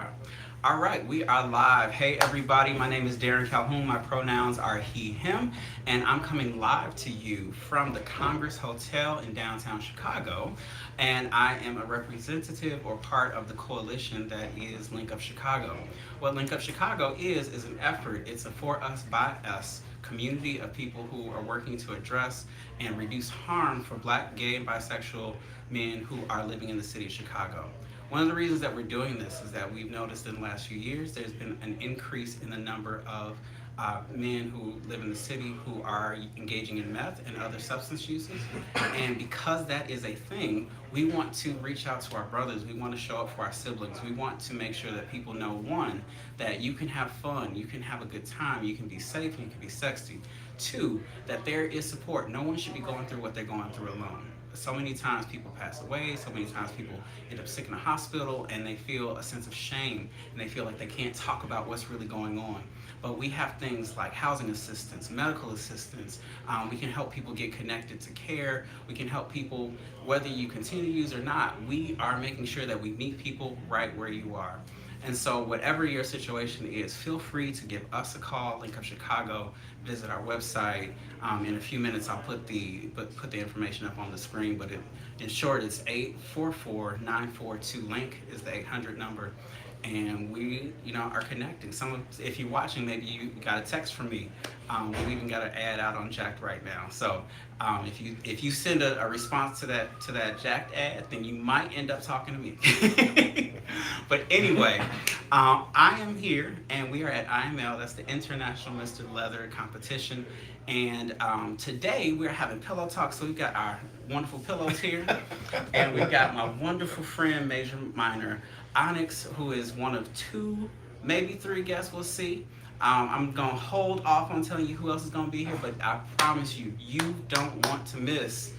live. All right, we are live. Hey, everybody, my name is Darren Calhoun. My pronouns are he, him, and I'm coming live to you from the Congress Hotel in downtown Chicago. And I am a representative or part of the coalition that is LinkUp Chicago. What LinkUp Chicago is an effort, it's a for us, by us community of people who are working to address and reduce harm for black, gay, and bisexual men who are living in the city of Chicago. One of the reasons that we're doing this is that we've noticed in the last few years there's been an increase in the number of men who live in the city who are engaging in meth and other substance uses. And because that is a thing, we want to reach out to our brothers. We want to show up for our siblings. We want to make sure that people know, one, that you can have fun, you can have a good time, you can be safe, you can be sexy. Two, that there is support. No one should be going through what they're going through alone. So many times people pass away, so many times people end up sick in a hospital, and they feel a sense of shame, and they feel like they can't talk about what's really going on. But we have things like housing assistance, medical assistance. We can help people get connected to care. We can help people, whether you continue to use or not. We are making sure that we meet people right where you are. And so, whatever your situation is, feel free to give us a call, Link Up Chicago, visit our website. In a few minutes, I'll put the information up on the screen. But in short, it's 844-942-LINK is the 800 number. And we, are connecting. If you're watching, maybe you got a text from me. We've even got an ad out on Jacked right now. So if you send a response to that Jacked ad, then you might end up talking to me. But anyway, I am here, and we are at IML. That's the International Mr. Leather Competition. And today we're having pillow talk. So we've got our wonderful pillows here, and we've got my wonderful friend, Major Minor Onyx, who is one of two, maybe three guests. We'll see. I'm going to hold off on telling you who else is going to be here, but I promise you, you don't want to miss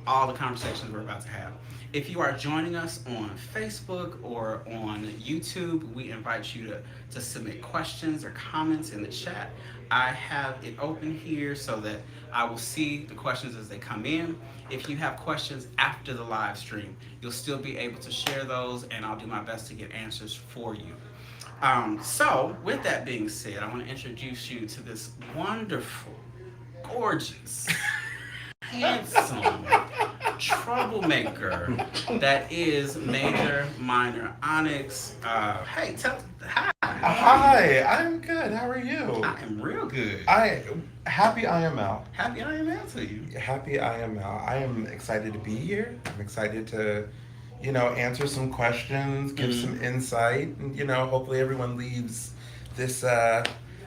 all the conversations we're about to have. If you are joining us on Facebook or on YouTube, we invite you to submit questions or comments in the chat. I have it open here so that I will see the questions as they come in. If you have questions after the live stream, you'll still be able to share those, and I'll do my best to get answers for you. So, with that being said, I want to introduce you to this wonderful, gorgeous, handsome troublemaker that is Major Minor Onyx. Hi. Hi, I'm good. How are you? I am real good. Happy IML. Happy IML to you. Happy IML. I am excited to be here. I'm excited to, answer some questions, give some insight, and hopefully everyone leaves this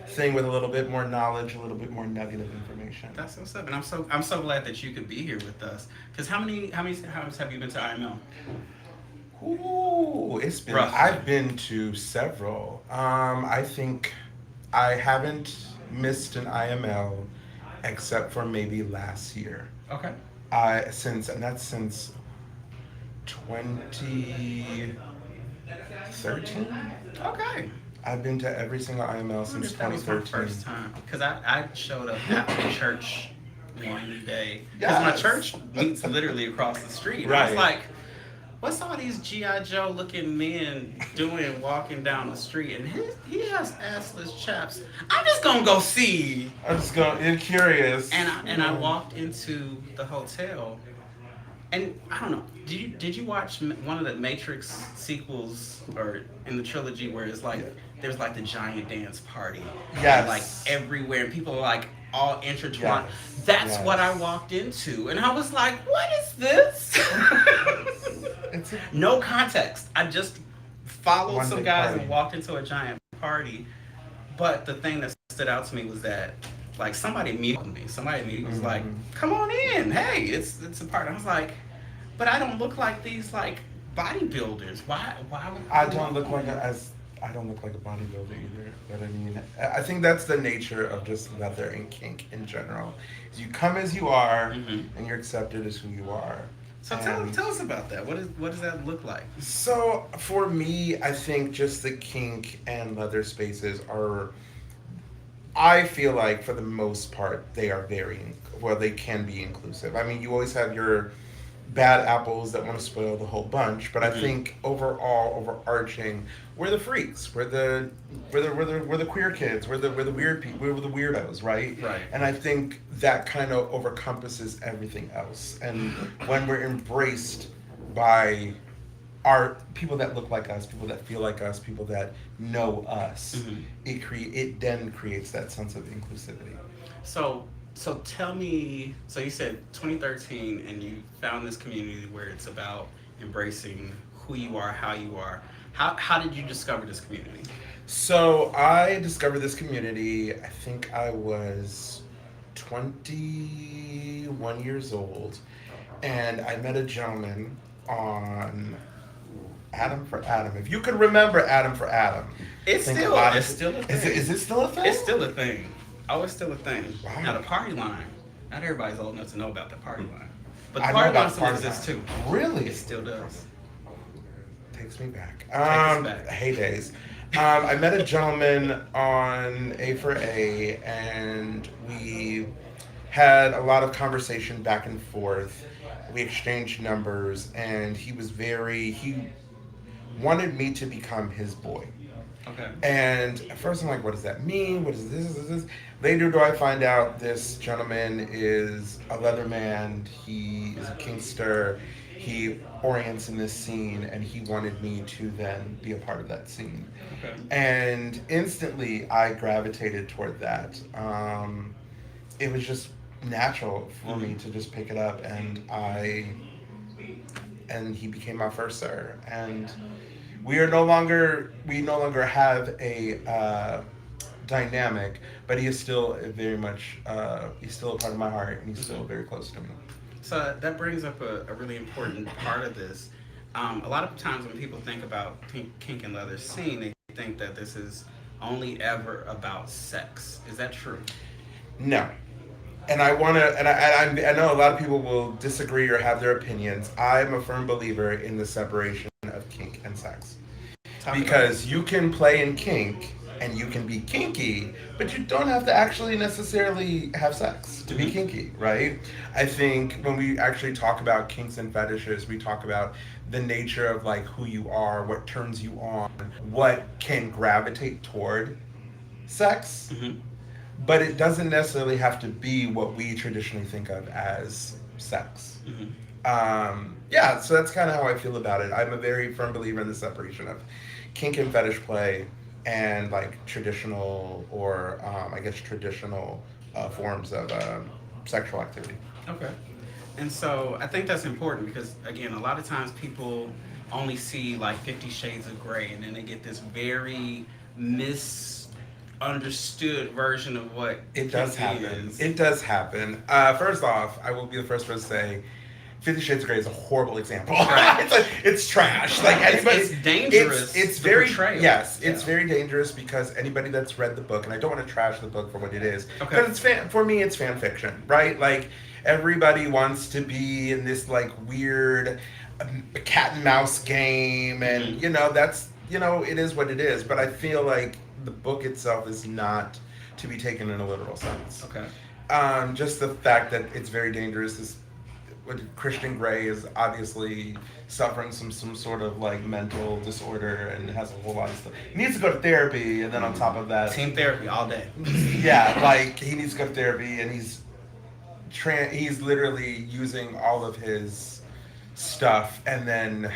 thing with a little bit more knowledge, a little bit more nugget of information. That's what's up, and I'm so glad that you could be here with us. Because how many times have you been to IML? Ooh, it's been. Roughly. I've been to several. I think I haven't missed an IML except for maybe last year. Okay. Since 2013. Okay. I've been to every single IML since That was my 2013. first time because I showed up after church one day because Yes. my church meets literally across the street. And I was Right. like, what's all these G.I. Joe looking men doing walking down the street? And he has assless chaps. I'm just gonna go see. I'm just going. Curious. And I walked into the hotel, and I don't know. Did you watch one of the Matrix sequels or in the trilogy where it's like there's like the giant dance party, Yes. and like everywhere, and people are like all intertwined. Yes. That's Yes. what I walked into, and I was like, what is this? No context. I just followed One some big guys party. and walked into a giant party. But the thing that stood out to me was that like somebody immediately was like, come on in. Hey, it's a party. I was like, but I don't look like these like bodybuilders. Why would I don't look like I don't look like a bodybuilder either. But I mean, I think that's the nature of just leather and kink in general. Is you come as you are, and you're accepted as who you are. So tell us about that. What does that look like? So for me, I think just the kink and leather spaces are. I feel like for the most part they are they can be inclusive. I mean, you always have bad apples that want to spoil the whole bunch. But I Mm-hmm. think overall, overarching, we're the freaks. We're the queer kids. We're the weird people. We're the weirdos, right? Right. And I think that kind of overcompasses everything else. And when we're embraced by our people that look like us, people that feel like us, people that know us, Mm-hmm. it then creates that sense of inclusivity. So, so tell me. So you said 2013, and you found this community where it's about embracing who you are, how you are. How did you discover this community? So I discovered this community. I think I was 21 years old, and I met a gentleman on Adam for Adam. If you could remember Adam for Adam, I It's think a still lot it's of still a is it, thing. is it still a thing? It's still a thing. Oh, it's still a thing. Wow. Now the party line. Not everybody's old enough to know about the party line, but the I know party line about still Party exists Line. too. Really? It still does. Takes me back. Take us back. Heydays. I met a gentleman on A for A, and we had a lot of conversation back and forth. We exchanged numbers, and he wanted me to become his boy. Okay. And at first I'm like, what does that mean? What is this? Is this? Later do I find out this gentleman is a Leatherman. He is a Kingster. He orients in this scene, and he wanted me to then be a part of that scene. Okay. And instantly I gravitated toward that. It was just natural for me to just pick it up, and he became my first sir. And we no longer have a dynamic, but he is still very much he's still a part of my heart, and he's still very close to me. So that brings up a really important part of this. A lot of times when people think about kink and leather scene, they think that this is only ever about sex. Is that true? No. And I want to, and I know a lot of people will disagree or have their opinions. I'm a firm believer in the separation of kink and sex. Talk about Because you can play in kink and you can be kinky, but you don't have to actually necessarily have sex to be Mhm. kinky, right? I think when we actually talk about kinks and fetishes, we talk about the nature of like who you are, what turns you on, what can gravitate toward sex, it. Hmm. but it doesn't necessarily have to be what we traditionally think of as sex. Hmm. Yeah, so that's kind of how I feel about it. I'm a very firm believer in the separation of kink and fetish play and like traditional or I guess traditional forms of sexual activity. Okay. And so I think that's important because again, a lot of times people only see like 50 Shades of Grey, and then they get this very misunderstood version of what It does kink happen. is. It does happen. First off, I will be the first one to say 50 Shades of Grey is a horrible example. Right. it's trash. Like It's- anybody, it's dangerous, It's the very portrayal. yes. It's Yeah. very dangerous because anybody that's read the book, and I don't want to trash the book for what it is, Okay. because for me it's fan fiction, right? Like everybody wants to be in this like weird cat and mouse game, and Mhm. that's it is what it is. But I feel like the book itself is not to be taken in a literal sense. Okay. Just the fact that it's very dangerous is what Christian Grey is obviously suffering some sort of like mental disorder and has a whole lot of stuff. He needs to go to therapy, and then on top of that, Team therapy all day. yeah, like he needs to go to therapy, and he's literally using all of his stuff and then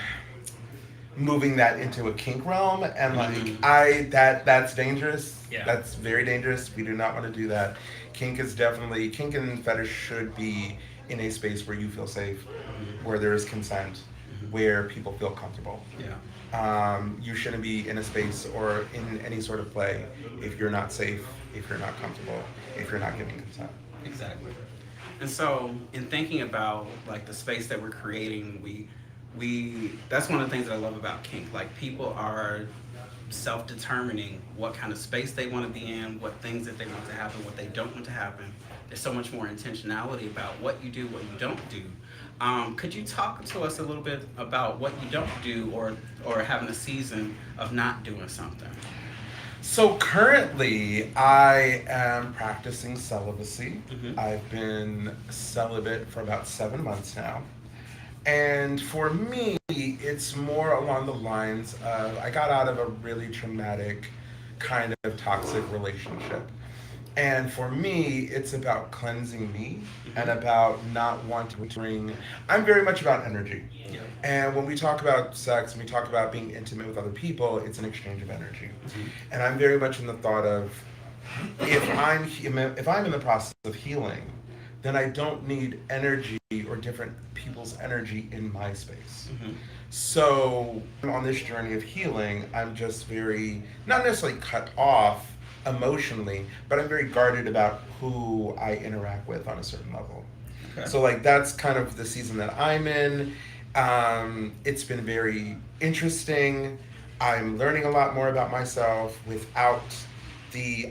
moving that into a kink realm, and like Mhm. that's dangerous. Yeah. That's very dangerous. We do not want to do that. Kink and fetish should be in a space where you feel safe, Mhm. where there is consent, Mhm. where people feel comfortable. Yeah. You shouldn't be in a space or in any sort of play if you're not safe, if you're not comfortable, if you're not giving consent. Exactly. And so, in thinking about like the space that we're creating, we that's one of the things that I love about kink. Like people are self-determining what kind of space they want to be in, what things that they want to happen, what they don't want to happen. There's so much more intentionality about what you do, what you don't do. Could you talk to us a little bit about what you don't do, or having a season of not doing something? So currently, I am practicing celibacy. Mhm. I've been celibate for about 7 months now. And for me, it's more along the lines of I got out of a really traumatic kind of toxic relationship. And for me, it's about cleansing me and Mm-hmm. about not wanting to bring. I'm very much about energy. Yeah. And when we talk about sex and we talk about being intimate with other people, it's an exchange of energy. Mm-hmm. And I'm very much in the thought of if I'm in the process of healing, then I don't need energy or different people's energy in my space. Mm-hmm. So on this journey of healing, I'm just very not necessarily cut off emotionally, but I'm very guarded about who I interact with on a certain level. Okay. So like that's kind of the season that I'm in. It's been very interesting. I'm learning a lot more about myself without the.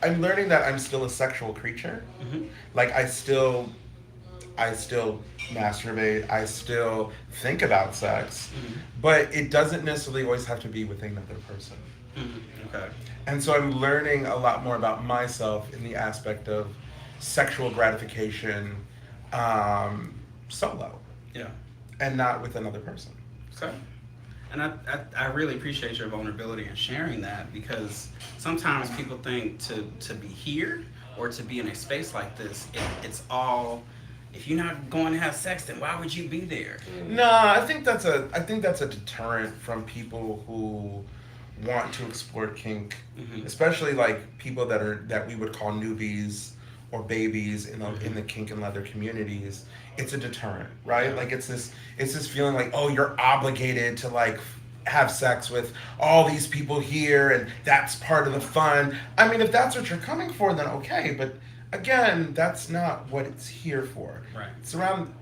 I'm learning that I'm still a sexual creature. Mm-hmm. Like I still masturbate. I still think about sex, Mm-hmm. but it doesn't necessarily always have to be with another person. Mm-hmm. Okay. And so I'm learning a lot more about myself in the aspect of sexual gratification solo Yeah. and not with another person. Okay. And I really appreciate your vulnerability and sharing that because sometimes people think to be here or to be in a space like this, it's all, if you're not going to have sex, then why would you be there? No, I think that's a deterrent from people who want to explore kink, Mm-hmm. especially like people that we would call newbies or babies in the Mm-hmm. kink and leather communities. It's a deterrent, right? Yeah. Like it's this feeling like, oh, you're obligated to like have sex with all these people here and that's part of the fun. I mean, if that's what you're coming for, then okay, but again, that's not what it's here for. Right. It's around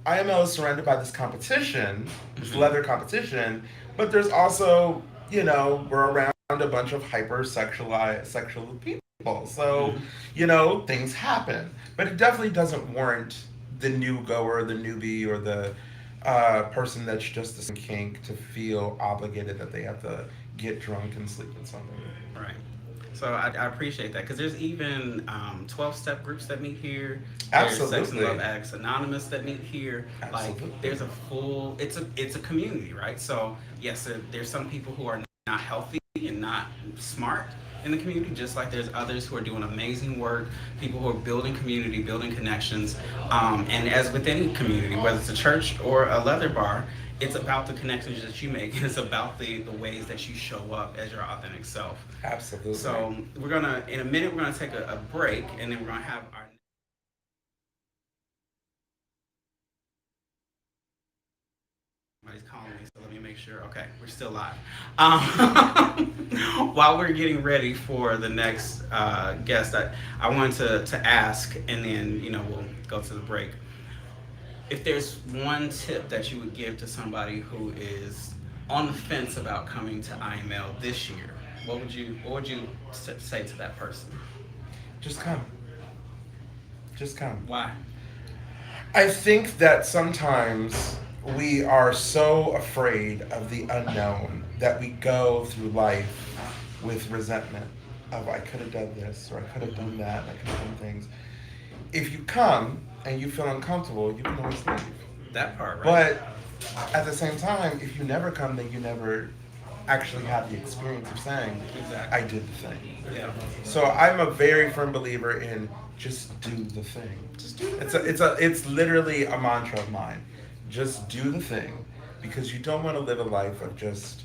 IML is surrounded by this competition, this Mm-hmm. leather competition, but there's also, we're around a bunch of hypersexualized sexual people. So, Mm-hmm. things happen. But it definitely doesn't warrant the new goer, the newbie, or the person that's just a kink to feel obligated that they have to get drunk and sleep with somebody. Right. So I appreciate that because there's even 12-step groups that meet here. There's Sex and Love Absolutely. Addicts Anonymous that meet here. Like Absolutely. there's a full, it's a community, right? So yes, there's some people who are not healthy and not smart in the community, just like there's others who are doing amazing work, people who are building community, building connections. And as with any community, whether it's a church or a leather bar, it's about the connections that you make and it's about the ways that you show up as your authentic self. Absolutely. So we're gonna, in a minute, we're gonna take a break, and then we're gonna have our. Somebody's calling me, so let me make sure. Okay, we're still live. Um, while we're getting ready for the next guest, I wanted to ask, and then we'll go to the break. If there's one tip that you would give to somebody who is on the fence about coming to IML this year, what would you say to that person? Just come. Just come. Why? I think that sometimes we are so afraid of the unknown that we go through life with resentment of I could have done this or I could have done Mm-hmm. that, I could have done things. If you come and you feel uncomfortable, you can always leave. That part, right? But at the same time, if you never come, then you never actually have the experience of saying, I Exactly. did the thing. Yeah. So I'm a very firm believer in just do the thing. Just do the thing. It's literally a mantra of mine. Just do the thing, because you don't want to live a life of just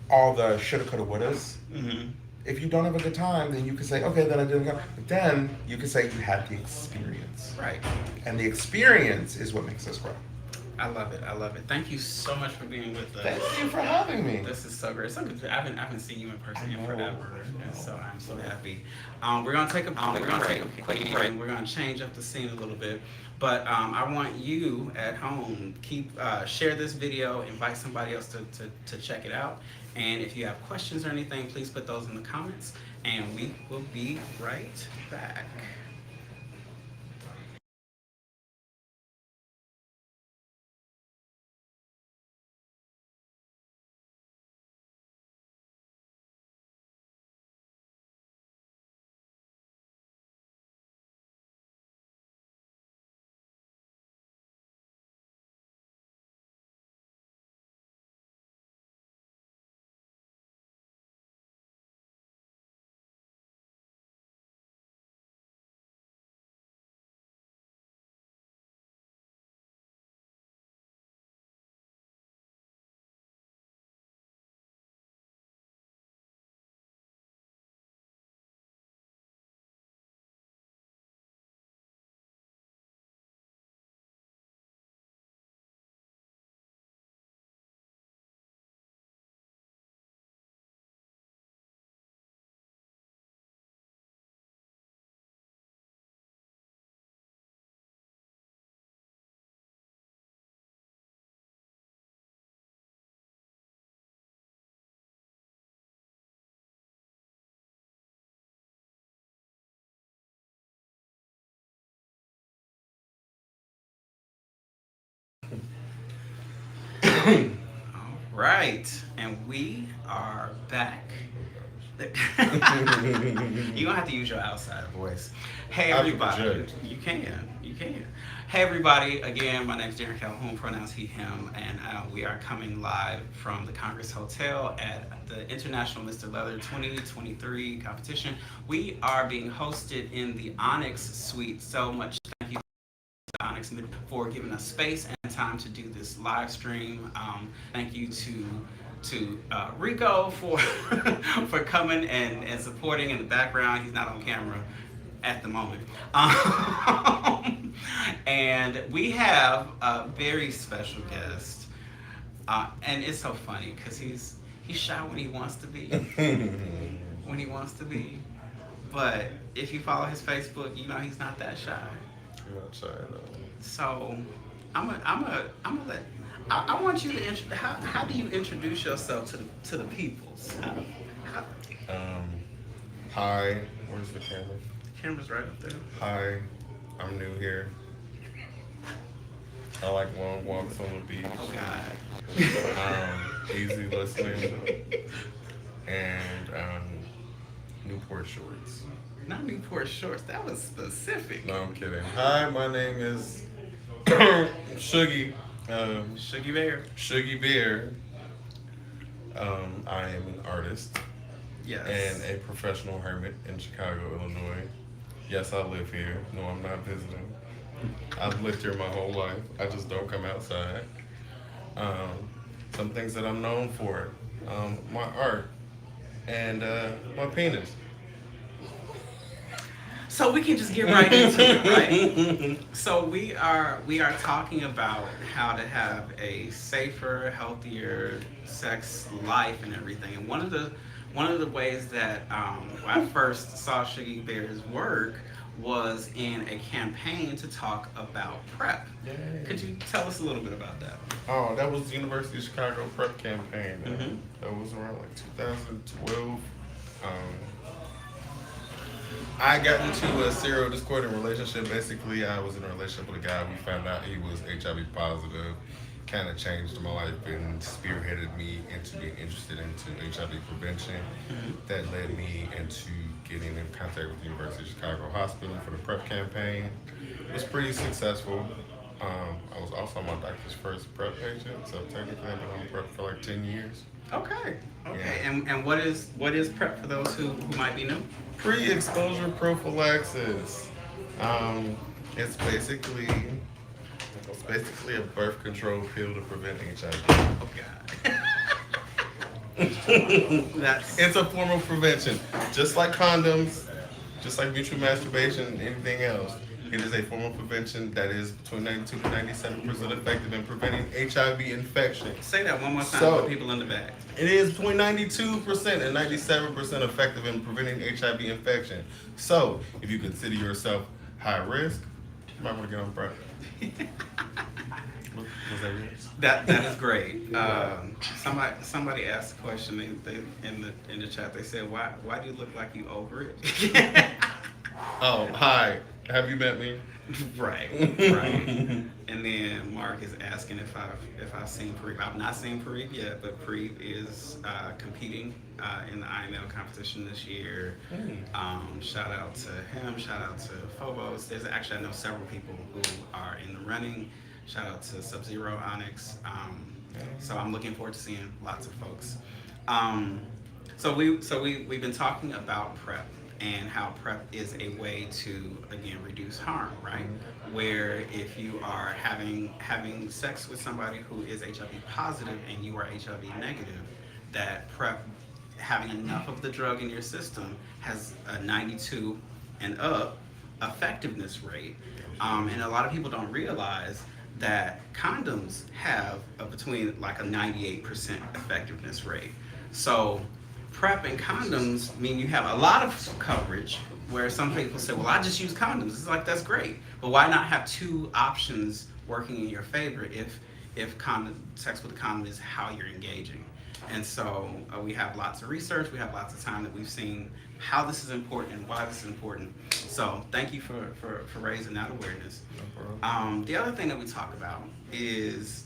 all the shoulda, coulda, wouldas. Mm-hmm. If you don't have a good time, then you can say, okay, then I didn't go. But then you can say you had the experience, Right. and the experience is what makes us grow. I love it. I love it. Thank you so much for being with Thank us. you for having me. This is so great. So good. I haven't seen you in I person in know. forever, I and know. so I'm so happy. We're gonna take a quick break. And we're gonna change up the scene a little bit. But I want you at home keep share this video, invite somebody else to check it out, and if you have questions or anything, please put those in the comments, and we will be right back. All right, and we are back. You're gonna have to use your outside voice. Hey I have to everybody, project. you can. Hey everybody, again, my name's Darren Calhoun, pronouns he, him, and we are coming live from the Congress Hotel at the International Mr. Leather 2023 competition. We are being hosted in the Onyx suite. So much thank you Onyx for giving us space and time to do this live stream. Thank you to Rico for for coming and supporting in the background. He's not on camera at the moment. And we have a very special guest, and it's so funny because he's shy when he wants to be, when he wants to be. But if you follow his Facebook, you know he's not that shy. You're not shy at all. So I'm gonna let. I want you to how do you introduce yourself to the peoples? Um, Hi, where's the camera? The camera's right up there. Hi, I'm new here. I like long walks on the beach. Oh God. Easy listening, and Newport shorts. Not Newport shorts. That was specific. No, I'm kidding. Hi, my name is Shuggie. Shuggie Bear. Shuggie Bear. I am an artist Yes. and a professional hermit in Chicago, Illinois. Yes, I live here. No, I'm not visiting. I've lived here my whole life. I just don't come outside. Some things that I'm known for, my art and my penis. So we can just get right into it, right? So we are talking about how to have a safer, healthier sex life and everything. And one of the ways that I first saw Shuggie Bear's work was in a campaign to talk about PrEP. Yay. Could you tell us a little bit about that? Oh, that was the University of Chicago PrEP campaign. Mhm. That was around like 2012. I got into a serial discordant relationship. Basically, I was in a relationship with a guy. We found out he was HIV positive. Kind of changed my life and spearheaded me into being interested into HIV prevention. That led me into getting in contact with the University of Chicago Hospital for the PrEP campaign. It was pretty successful. I was also my doctor's first PrEP patient, so technically I've been on PrEP for like 10 years. Okay. Okay. Yeah. And what is PrEP for those who might be new? Pre-exposure prophylaxis. It's basically a birth control pill to prevent HIV. Oh God. That's It's a form of prevention, just like condoms, just like mutual masturbation, and anything else. It is a form of prevention that is between 92 to 97% effective in preventing HIV infection. say that one more time So- for people in the back. It is between 92% and 97% effective in preventing HIV infection. So, if you consider yourself high risk, you might want to get on PrEP. Was that real? That is great. Somebody asked a question they in the chat. They said, "Why do you look like you over it?" Oh, hi. Have you met me? right. And then Mark is asking if I've seen Parib. I've not seen Parib yet, but Parib is competing in the IML competition this year. Shout out to him. Shout out to Phobos. There's actually I know several people who are in the running. Shout out to Sub-Zero, Onyx. So I'm looking forward to seeing lots of folks. So we've been talking about PrEP and how PrEP is a way to again reduce harm, right? Where if you are having sex with somebody who is HIV positive and you are HIV negative, that PrEP having enough of the drug in your system has a 92 and up effectiveness rate. And a lot of people don't realize that condoms have between like a 98% effectiveness rate. So PrEP and condoms mean you have a lot of coverage where some people say, well, I just use condoms. It's like, that's great. But why not have two options working in your favor if sex with a condom is how you're engaging? And so we have lots of research. We have lots of time that we've seen how this is important and why this is important. So thank you for raising that awareness. No problem. The other thing that we talk about is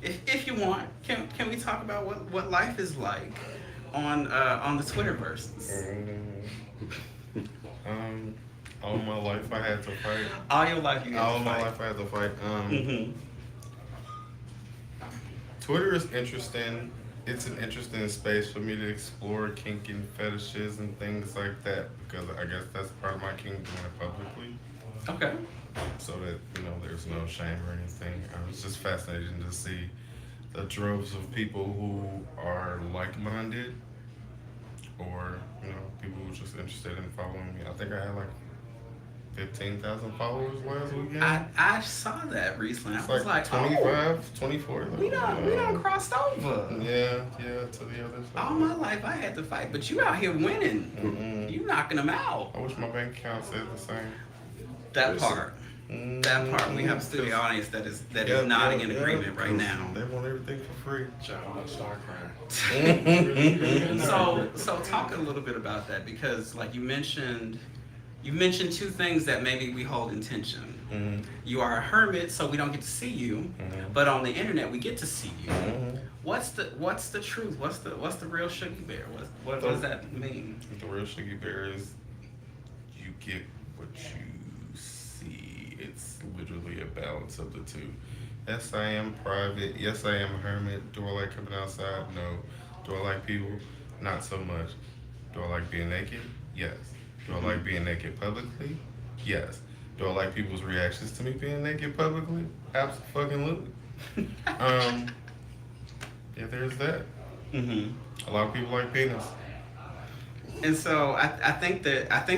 if you want, can we talk about what life is like on the Twitterverse? Um, all my life I had to fight. All your life you All had to my fight. life I had to fight. Hmm. Twitter is interesting. It's an interesting space for me to explore kink and fetishes and things like that because I guess that's part of my kink doing it publicly, Okay. so that there's no shame or anything. It's just fascinating to see the droves of people who are like-minded or people who are just interested in following me. I think I had like 15,000 followers last weekend. I saw that recently. It's I was like like, oh, 25, 24. we don't crossed over. Yeah, to the other side. All my life I had to fight, but you out here winning. Mm-mm. You knocking them out. I wish my bank account said the same. That part. That part. We have a studio audience that is nodding in agreement right now. They want everything for free. Child, start crying. So talk a little bit about that because like you mentioned two things that maybe we hold in tension. Mm-hmm. You are a hermit, so we don't get to see you, but on the internet we get to see you. Mm-hmm. What's the truth? What's the real Shuggie bear? What does that mean? The real Shuggie bear is you get what you see. It's literally a balance of the two. Yes, I am private. Yes, I am a hermit. Do I like coming outside? No. Do I like people? Not so much. Do I like being naked? Yes. Do I like being naked publicly? Yes. Do I like people's reactions to me being naked publicly? Absolutely. Yeah, there's that. A lot of people like penis. And so I think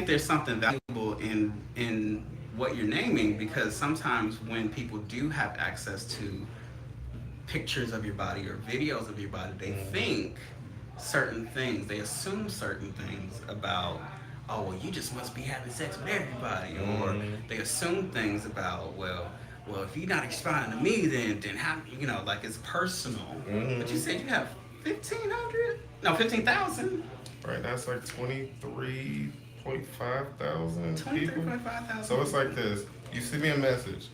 there's something valuable in what you're naming because sometimes when people do have access to pictures of your body or videos of your body, they think certain things, they assume certain things about, oh well, you just must be having sex with everybody, or they assume things about, well if you're not responding to me, then how, like it's personal. But you said you have 15,000. Right, that's like 23.5 thousand people. 23,500. So it's like this. You send me a message.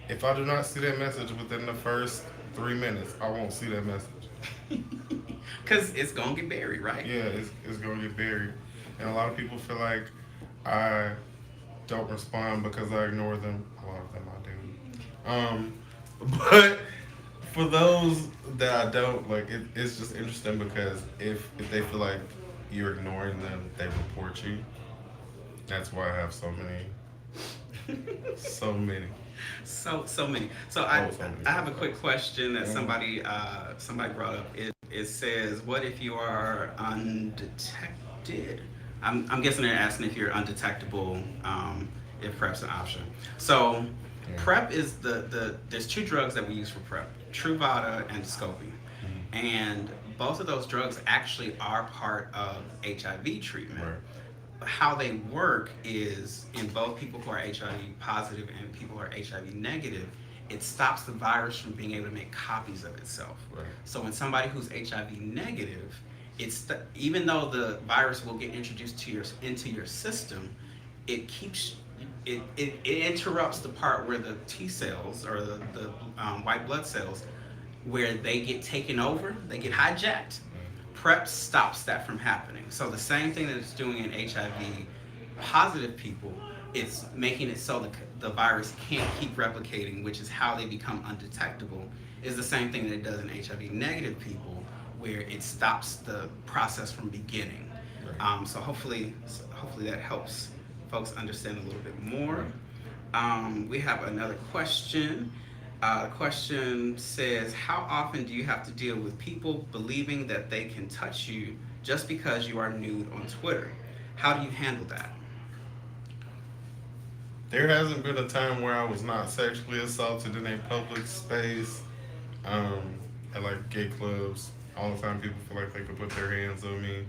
If I do not see that message within the first 3 minutes, I won't see that message. Because it's going to get buried, right? Yeah, it's going to get buried. And a lot of people feel like I don't respond because I ignore them. A lot of them I do. But for those that I don't, like, it's just interesting because if they feel like you're ignoring them, they report you. That's why I have so many. So many. So many. So Oh, so many. I have a quick question that somebody brought up. It says, what if you are undetected? I'm guessing they're asking if you're undetectable, if PrEP's an option. So PrEP is there's two drugs that we use for PrEP, Truvada and Descovy. And both of those drugs actually are part of HIV treatment. Right. How they work is in both people who are HIV positive and people who are HIV negative, it stops the virus from being able to make copies of itself. Right. So when somebody who's HIV negative, even though the virus will get introduced into your system, it interrupts the part where the T cells or the white blood cells, where they get taken over, they get hijacked. PrEP stops that from happening. So the same thing that it's doing in HIV positive people, it's making it so the virus can't keep replicating, which is how they become undetectable, is the same thing that it does in HIV negative people, where it stops the process from beginning. Right. So hopefully that helps folks understand a little bit more. We have another question. The question says, how often do you have to deal with people believing that they can touch you just because you are nude on Twitter? How do you handle that? There hasn't been a time where I was not sexually assaulted in a public space, at like gay clubs. All the time people feel like they could put their hands on me.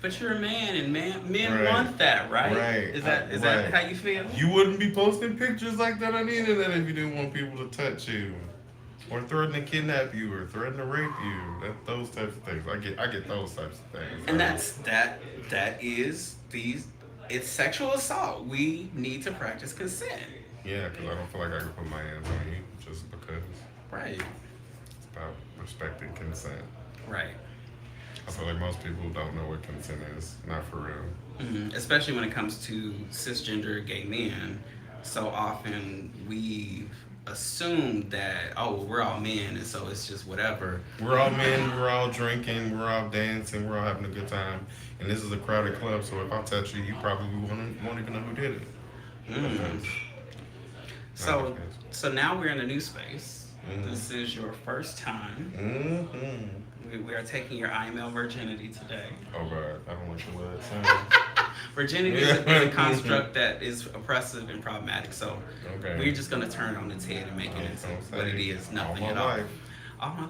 But you're a man, and men Right. want that, right? Right. Is that Right. how you feel? You wouldn't be posting pictures like that on the internet if you didn't want people to touch you, or threaten to kidnap you, or threaten to rape you. Those types of things. I get those types of things. And it's sexual assault. We need to practice consent. Yeah, because I don't feel like I can put my hands on you just because. Right. about respecting consent. Right. I feel like most people don't know what consent is. Not for real. Especially when it comes to cisgender gay men. So often we've assumed that, oh, well, we're all men, and so it's just whatever. We're all men. We're all drinking. We're all dancing. We're all having a good time. And this is a crowded club. So if I touch you, you probably won't even know who did it. Mm. So, so now we're in a new space. Mhm. This is your first time. We are taking your IML virginity today. Oh God, I don't like the way that sounds. Virginity is a construct that is oppressive and problematic. So Okay. we're just going to turn it on its head and make it into what it is, nothing all at my all. life. All my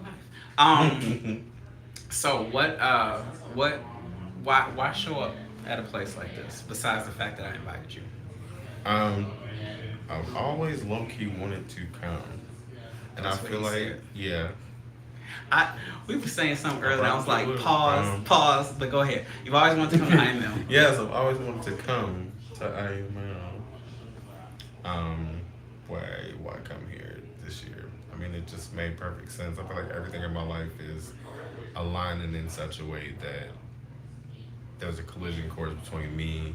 life. So why show up at a place like this besides the fact that I invited you? I've always low key wanted to come, and That's I what feel he like said. yeah. We were saying something earlier, and I was like, Probably would. pause, but go ahead. You've always wanted to come to IML. Yes, I've always wanted to come to IML. Why come here this year? I mean, it just made perfect sense. I feel like everything in my life is aligning in such a way that there's a collision course between me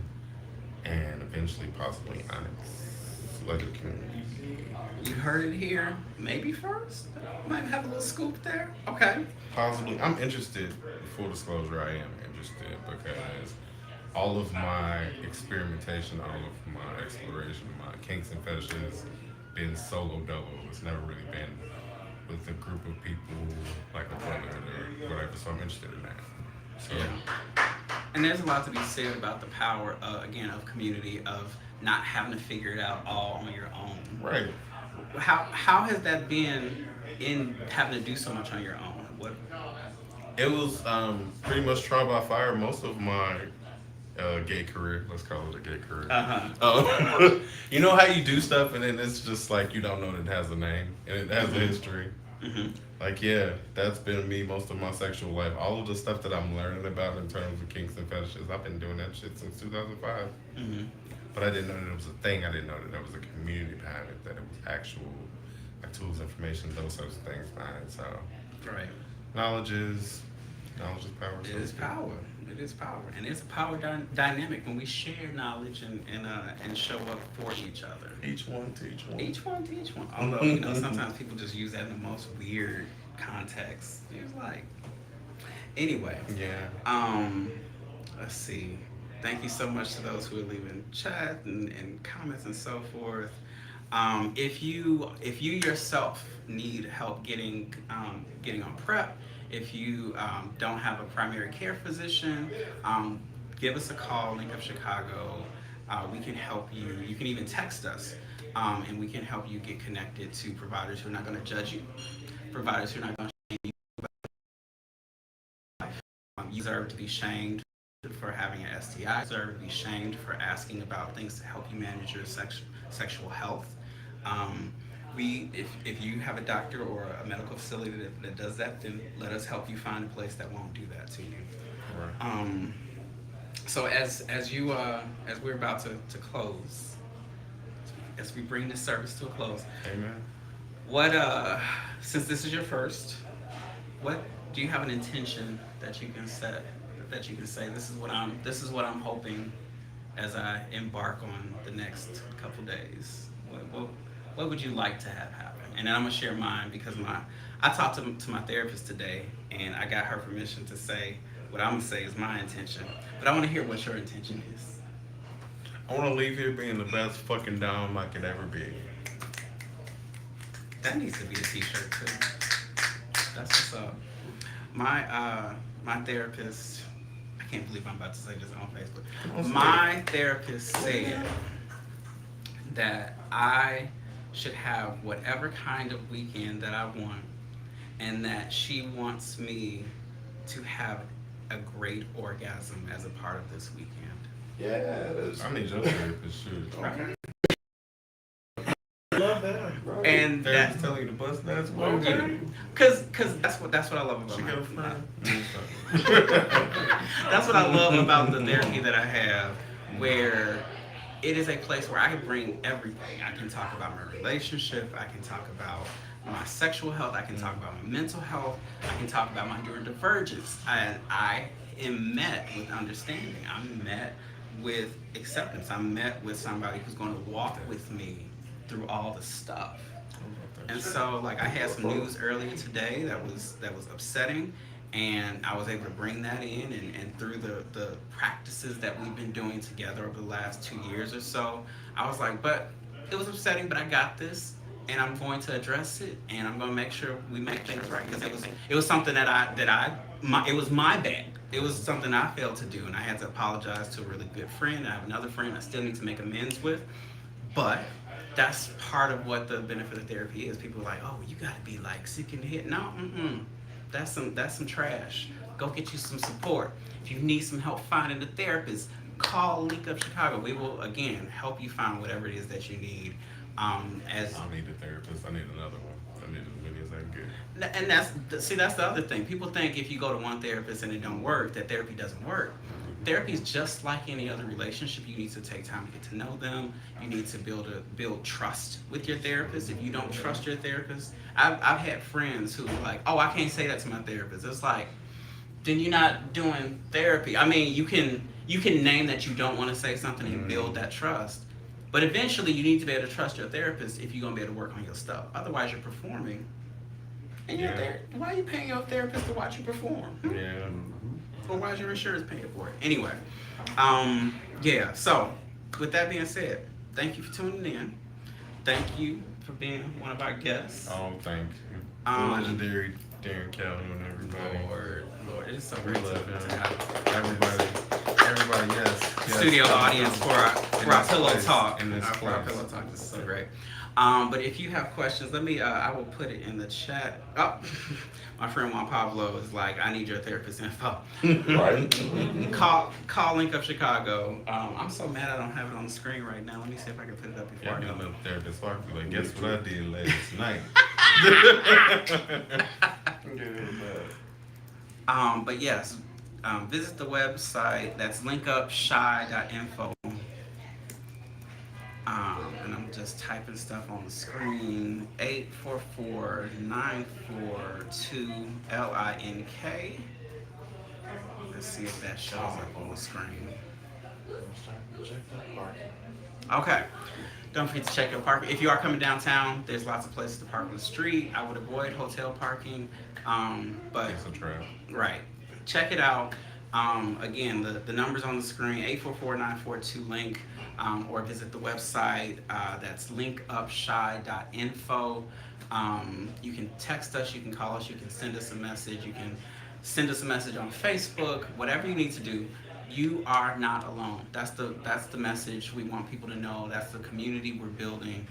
and eventually possibly Onyx, like a community. You heard it here. Maybe first. Might have a little scoop there. Okay. Possibly, I'm interested. Full disclosure, I am interested because all of my experimentation, all of my exploration, my kinks and fetishes, been solo dolo. It's never really been with a group of people like a brotherhood or whatever. So I'm interested in that. So Yeah. And there's a lot to be said about the power, again, of community, of not having to figure it out all on your own. right. How has that been in having to do so much on your own? What? It was pretty much trial by fire most of my gay career. Let's call it a gay career. You know how you do stuff and then it's just like you don't know that it has a name and it has a history. Like yeah, that's been me most of my sexual life. All of the stuff that I'm learning about in terms of kinks and fetishes, I've been doing that shit since 2005. But I didn't know that it was a thing. I didn't know that there was a community behind it. That it was actual like tools, information, those sorts of things behind it. So Right. knowledge is power. It is power. It is power, and it's a power dynamic when we share knowledge and show up for each other. Each one to each one. Each one to each one. Although sometimes people just use that in the most weird context. It's like, anyway. Yeah. Let's see. Thank you so much to those who are leaving chat and comments and so forth. If you yourself need help getting on prep, if you don't have a primary care physician, give us a call, LinkUp Chicago. We can help you. You can even text us, and we can help you get connected to providers who are not going to judge you, providers who are not going to shame you. You deserve to be shamed for having an STI. You deserve to be shamed for asking about things to help you manage your sexual health. If you have a doctor or a medical facility that does that, then let us help you find a place that won't do that to you. Right. So as we're about to close, as we bring this service to a close, Amen. what since this is your first, what do you have an intention that you can set, that you can say this is what I'm hoping as I embark on the next couple days? What would you like to have happen? And then I'm gonna share mine because I talked to my therapist today, and I got her permission to say what I'm gonna say is my intention. But I want to hear what your intention is. I want to leave here being the best fucking dom I could ever be. That needs to be a t-shirt too. That's what's up. My therapist, I can't believe I'm about to say this on Facebook. My therapist said that I should have whatever kind of weekend that I want, and that she wants me to have a great orgasm as a part of this weekend. Yes. I need your therapist shit. Right. Love that. Right. And Therapist that, telling you to bust that as well. okay, cause that's what I love about She got a friend. That's what I love about the therapy that I have, where it is a place where I can bring everything. I can talk about my relationship. I can talk about my sexual health. I can talk about my mental health. I can talk about my neurodivergence. And I am met with understanding. I'm met with acceptance. I'm met with somebody who's going to walk with me through all the stuff. And so, like, I had some news earlier today that was upsetting, and I was able to bring that in, and through the practices that we've been doing together over the last 2 years or so, I was like, but it was upsetting, but I got this, and I'm going to address it, and I'm going to make sure we make things right, because it was something it was my bad. It was something I failed to do, and I had to apologize to a really good friend. I have another friend I still need to make amends with, but that's part of what the benefit of therapy is. People are like, oh, you gotta be like sick in the head. No, that's some trash. Go get you some support. If you need some help finding a therapist, call LinkUp Chicago. We will again help you find whatever it is that you need. As I need a therapist. I need another one. I need as many as I can get. and that's the other thing. People think if you go to one therapist and it don't work, that therapy doesn't work. Therapy is just like any other relationship. You need to take time to get to know them. You need to build trust with your therapist. If you don't trust your therapist, I've had friends who are like, oh, I can't say that to my therapist. It's like, then you're not doing therapy. I mean, you can name that you don't want to say something and build that trust. But eventually, you need to be able to trust your therapist if you're gonna be able to work on your stuff. Otherwise, you're performing. And why are you paying your therapist to watch you perform? Yeah. Or why is your insurance paying for it? Anyway, yeah, so with that being said, thank you for tuning in. Thank you for being one of our guests. Oh, thank you. Legendary Darren Calhoun, everybody. Lord, it is so We great love to him. have Everybody, yes. studio audience for our pillow place, talk. in this For our place. pillow talk, this is so great. But if you have questions, I will put it in the chat. Oh, my friend Juan Pablo is like, I need your therapist info. Right. Call LinkUp Chicago. I'm so mad I don't have it on the screen right now. Let me see if I can put it up before Yeah, I I got go. another therapist. So I can be like, guess what I did last night? But yes, visit the website. That's linkupshy.info. And I'm just typing stuff on the screen. 844-942-LINK. Let's see if that shows up on the screen. Okay. Don't forget to check your parking. If you are coming downtown, there's lots of places to park on the street. I would avoid hotel parking. But It's a trap. right. Check it out. Again, the number's on the screen, 844-942-LINK, or visit the website. That's linkupshy.info. You can text us, you can call us, you can send us a message, you can send us a message on Facebook, whatever you need to do. You are not alone. That's the message we want people to know. That's the community we're building.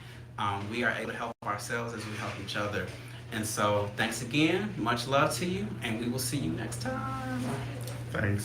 We are able to help ourselves as we help each other. And so thanks again. Much love to you, and we will see you next time. Thanks.